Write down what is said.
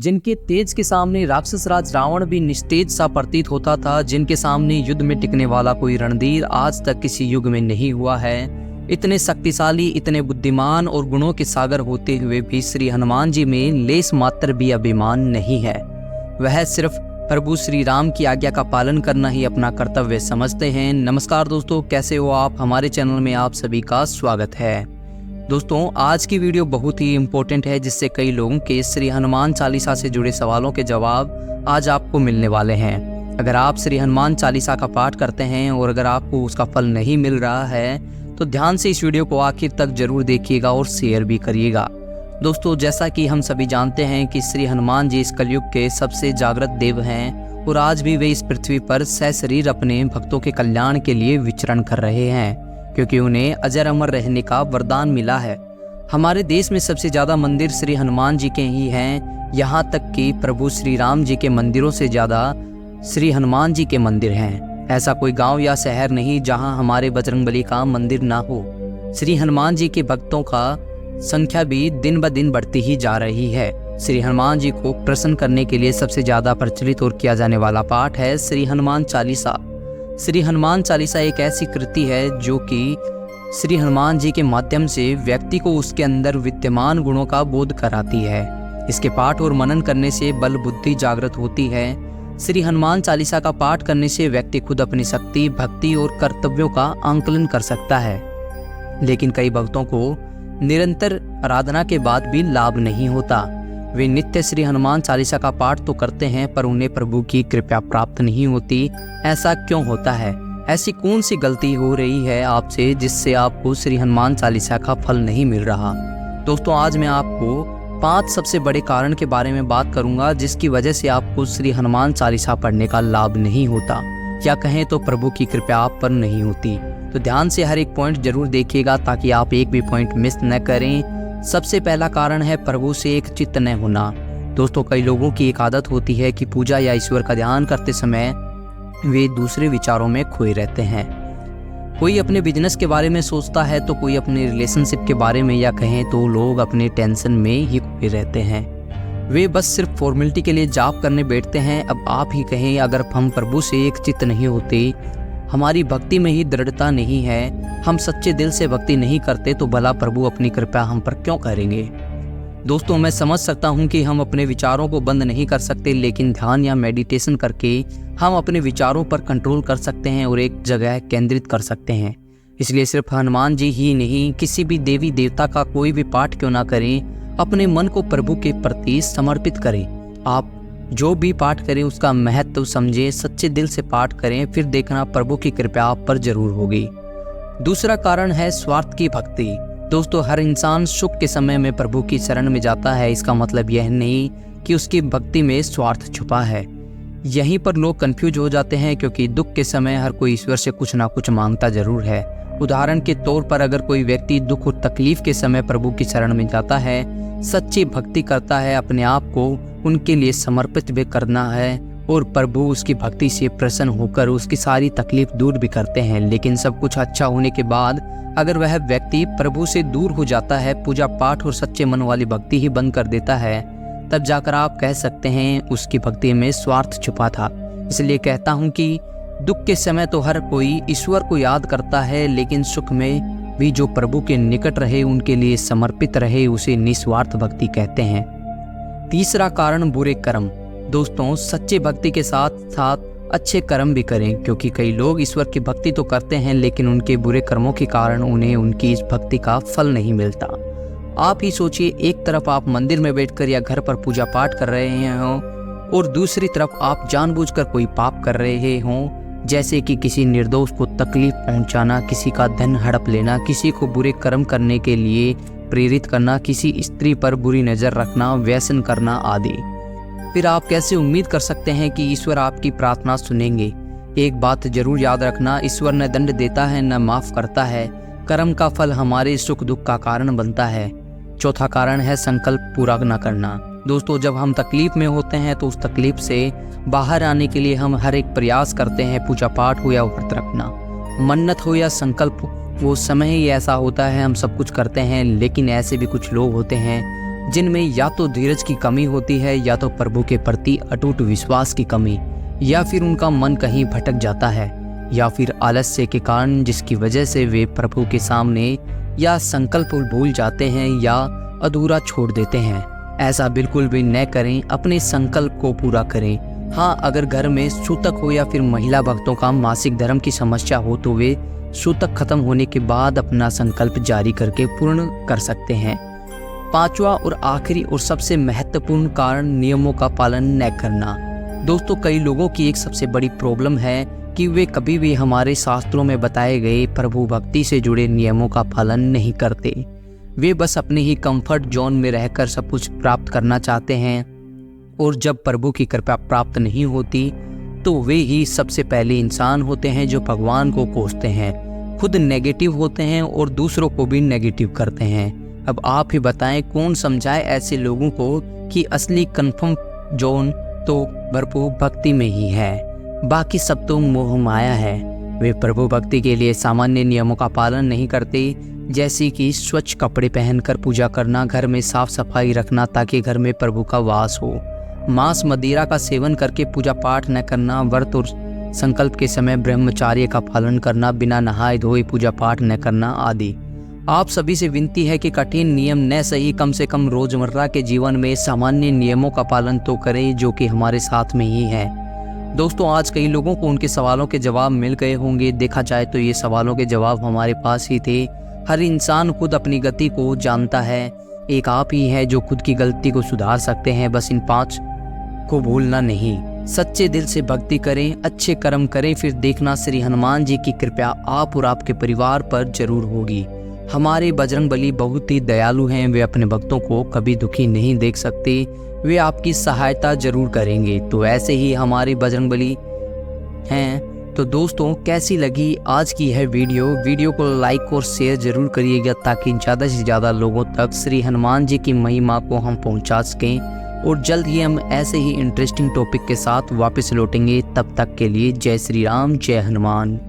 जिनके तेज के सामने राक्षस राज रावण भी निस्तेज सा प्रतीत होता था, जिनके सामने युद्ध में टिकने वाला कोई रणधीर आज तक किसी युग में नहीं हुआ है। इतने शक्तिशाली, इतने बुद्धिमान और गुणों के सागर होते हुए भी श्री हनुमान जी में लेस मात्र भी अभिमान नहीं है। वह सिर्फ प्रभु श्री राम की आज्ञा का पालन करना ही अपना कर्तव्य समझते हैं। नमस्कार दोस्तों, कैसे हो आप? हमारे चैनल में आप सभी का स्वागत है। दोस्तों, आज की वीडियो बहुत ही इम्पोर्टेंट है, जिससे कई लोगों के श्री हनुमान चालीसा से जुड़े सवालों के जवाब आज आपको मिलने वाले हैं। अगर आप श्री हनुमान चालीसा का पाठ करते हैं और अगर आपको उसका फल नहीं मिल रहा है तो ध्यान से इस वीडियो को आखिर तक जरूर देखिएगा और शेयर भी करिएगा। दोस्तों, जैसा कि हम सभी जानते हैं कि श्री हनुमान जी इस कलयुग के सबसे जागृत देव हैं और आज भी वे इस पृथ्वी पर सशरीर अपने भक्तों के कल्याण के लिए विचरण कर रहे हैं, क्योंकि उन्हें अजर अमर रहने का वरदान मिला है। हमारे देश में सबसे ज़्यादा मंदिर श्री हनुमान जी के ही हैं, यहाँ तक कि प्रभु श्री राम जी के मंदिरों से ज़्यादा श्री हनुमान जी के मंदिर हैं। ऐसा कोई गांव या शहर नहीं जहां हमारे बजरंगबली का मंदिर ना हो। श्री हनुमान जी के भक्तों का संख्या भी दिन ब दिन बढ़ती ही जा रही है। श्री हनुमान जी को प्रसन्न करने के लिए सबसे ज़्यादा प्रचलित और किया जाने वाला पाठ है श्री हनुमान चालीसा। श्री हनुमान चालीसा एक ऐसी कृति है जो कि श्री हनुमान जी के माध्यम से व्यक्ति को उसके अंदर विद्यमान गुणों का बोध कराती है। इसके पाठ और मनन करने से बल बुद्धि जागृत होती है। श्री हनुमान चालीसा का पाठ करने से व्यक्ति खुद अपनी शक्ति, भक्ति और कर्तव्यों का आंकलन कर सकता है। लेकिन कई भक्तों को निरंतर आराधना के बाद भी लाभ नहीं होता। वे नित्य श्री हनुमान चालीसा का पाठ तो करते हैं पर उन्हें प्रभु की कृपा प्राप्त नहीं होती। ऐसा क्यों होता है? ऐसी कौन सी गलती हो रही है आपसे जिससे आपको श्री हनुमान चालीसा का फल नहीं मिल रहा? दोस्तों, आज मैं आपको 5 सबसे बड़े कारण के बारे में बात करूंगा जिसकी वजह से आपको श्री हनुमान चालीसा पढ़ने का लाभ नहीं होता, या कहें तो प्रभु की कृपा आप पर नहीं होती। तो ध्यान से हर एक पॉइंट जरूर देखिएगा ताकि आप एक भी पॉइंट मिस न करें। सबसे पहला कारण है प्रभु से एक चित्त न होना। दोस्तों, कई लोगों की एक आदत होती है कि पूजा या ईश्वर का ध्यान करते समय वे दूसरे विचारों में खोए रहते हैं। कोई अपने बिजनेस के बारे में सोचता है तो कोई अपने रिलेशनशिप के बारे में, या कहें तो लोग अपने टेंशन में ही खोए रहते हैं। वे बस सिर्फ फॉर्मेलिटी के लिए जाप करने बैठते हैं। अब आप ही कहें, अगर हम प्रभु से एक चित्त नहीं होते, हमारी भक्ति में ही दृढ़ता नहीं है, हम सच्चे दिल से भक्ति नहीं करते, तो भला प्रभु अपनी कृपा हम पर क्यों करेंगे? दोस्तों, मैं समझ सकता हूँ कि हम अपने विचारों को बंद नहीं कर सकते, लेकिन ध्यान या मेडिटेशन करके हम अपने विचारों पर कंट्रोल कर सकते हैं और एक जगह केंद्रित कर सकते हैं। इसलिए सिर्फ हनुमान जी ही नहीं, किसी भी देवी देवता का कोई भी पाठ क्यों ना करें, अपने मन को प्रभु के प्रति समर्पित करें। आप जो भी पाठ करें उसका महत्व समझें, सच्चे दिल से पाठ करें, फिर देखना प्रभु की कृपा आप पर जरूर होगी। दूसरा कारण है स्वार्थ की भक्ति। दोस्तों, हर इंसान सुख के समय में प्रभु की शरण में जाता है। इसका मतलब यह नहीं कि उसकी भक्ति में स्वार्थ छुपा है। यहीं पर लोग कंफ्यूज हो जाते हैं, क्योंकि दुख के समय हर कोई ईश्वर से कुछ ना कुछ मांगता जरूर है। उदाहरण के तौर पर, अगर कोई व्यक्ति दुख और तकलीफ के समय प्रभु की शरण में जाता है, सच्ची भक्ति करता है, अपने आप को उनके लिए समर्पित भी करना है और प्रभु उसकी भक्ति से प्रसन्न होकर उसकी सारी तकलीफ दूर भी करते हैं। लेकिन सब कुछ अच्छा होने के बाद अगर वह व्यक्ति प्रभु से दूर हो जाता है, पूजा पाठ और सच्चे मन वाली भक्ति ही बंद कर देता है, तब जाकर आप कह सकते हैं उसकी भक्ति में स्वार्थ छुपा था। इसलिए कहता हूँ कि दुख के समय तो हर कोई ईश्वर को याद करता है, लेकिन सुख में भी जो प्रभु के निकट रहे, उनके लिए समर्पित रहे, उसे निस्वार्थ भक्ति कहते हैं। तीसरा कारण बुरे कर्म। दोस्तों, सच्चे भक्ति के साथ साथ अच्छे कर्म भी करें, क्योंकि कई लोग ईश्वर की भक्ति तो करते हैं लेकिन उनके बुरे कर्मों के कारण उन्हें उनकी इस भक्ति का फल नहीं मिलता। आप ही सोचिए, एक तरफ आप मंदिर में बैठकर या घर पर पूजा पाठ कर रहे हों और दूसरी तरफ आप जानबूझकर कोई पाप कर रहे हों, जैसे कि किसी निर्दोष को तकलीफ पहुंचाना, किसी का धन हड़प लेना, किसी को बुरे कर्म करने के लिए प्रेरित करना, किसी स्त्री पर बुरी नज़र रखना, व्यसन करना आदि। फिर आप कैसे उम्मीद कर सकते हैं कि ईश्वर आपकी प्रार्थना सुनेंगे? एक बात जरूर याद रखना, ईश्वर न दंड देता है न माफ़ करता है। कर्म का फल हमारे सुख दुख का कारण बनता है। चौथा कारण है संकल्प पूरा न करना। दोस्तों, जब हम तकलीफ में होते हैं तो उस तकलीफ से बाहर आने के लिए हम हर एक प्रयास करते हैं। पूजा पाठ हो या व्रत रखना, मन्नत हो या संकल्प, वो समय ही ऐसा होता है, हम सब कुछ करते हैं। लेकिन ऐसे भी कुछ लोग होते हैं जिनमें या तो धीरज की कमी होती है, या तो प्रभु के प्रति अटूट विश्वास की कमी, या फिर उनका मन कहीं भटक जाता है, या फिर आलस्य के कारण जिसकी वजह से वे प्रभु के सामने या संकल्प भूल जाते हैं या अधूरा छोड़ देते हैं। ऐसा बिल्कुल भी न करें, अपने संकल्प को पूरा करें। हाँ, अगर घर में सूतक हो या फिर महिला भक्तों का मासिक धर्म की समस्या हो तो वे सूतक खत्म होने के बाद अपना संकल्प जारी करके पूर्ण कर सकते हैं। पांचवा और आखिरी और सबसे महत्वपूर्ण कारण नियमों का पालन न करना। दोस्तों, कई लोगों की एक सबसे बड़ी प्रॉब्लम है कि वे कभी भी हमारे शास्त्रों में बताए गए प्रभु भक्ति से जुड़े नियमों का पालन नहीं करते। वे बस अपने ही कंफर्ट जोन में रहकर सब कुछ प्राप्त करना चाहते हैं, और जब प्रभु की कृपा प्राप्त नहीं होती तो वे ही सबसे पहले इंसान होते हैं जो भगवान को कोसते हैं, खुद नेगेटिव होते हैं और दूसरों को भी नेगेटिव करते हैं। अब आप ही बताएं, कौन समझाए ऐसे लोगों को कि असली कंफर्ट जोन तो प्रभु भक्ति में ही है, बाकी सब तो मोह माया है। वे प्रभु भक्ति के लिए सामान्य नियमों का पालन नहीं करते, जैसे कि स्वच्छ कपड़े पहनकर पूजा करना, घर में साफ सफाई रखना ताकि घर में प्रभु का वास हो, मांस मदिरा का सेवन करके पूजा पाठ न करना, व्रत और संकल्प के समय ब्रह्मचर्य का पालन करना, बिना नहाए धोए पूजा पाठ न करना आदि। आप सभी से विनती है कि कठिन नियम न सही, कम से कम रोजमर्रा के जीवन में सामान्य नियमों का पालन तो करें जो कि हमारे साथ में ही है। दोस्तों, आज कई लोगों को उनके सवालों के जवाब मिल गए होंगे। देखा जाए तो ये सवालों के जवाब हमारे पास ही थे। हर इंसान खुद अपनी गति को जानता है, एक आप ही है जो खुद की गलती को सुधार सकते हैं। बस इन 5 को भूलना नहीं। सच्चे दिल से भक्ति करें, अच्छे कर्म करें, फिर देखना श्री हनुमान जी की कृपा आप और आपके परिवार पर जरूर होगी। हमारे बजरंगबली बहुत ही दयालु हैं, वे अपने भक्तों को कभी दुखी नहीं देख सकते, वे आपकी सहायता जरूर करेंगे। तो ऐसे ही हमारे बजरंगबली हैं। तो दोस्तों, कैसी लगी आज की यह वीडियो को लाइक और शेयर जरूर करिएगा ताकि ज़्यादा से ज़्यादा लोगों तक श्री हनुमान जी की महिमा को हम पहुंचा सकें, और जल्द ही हम ऐसे ही इंटरेस्टिंग टॉपिक के साथ वापस लौटेंगे। तब तक के लिए जय श्री राम, जय हनुमान।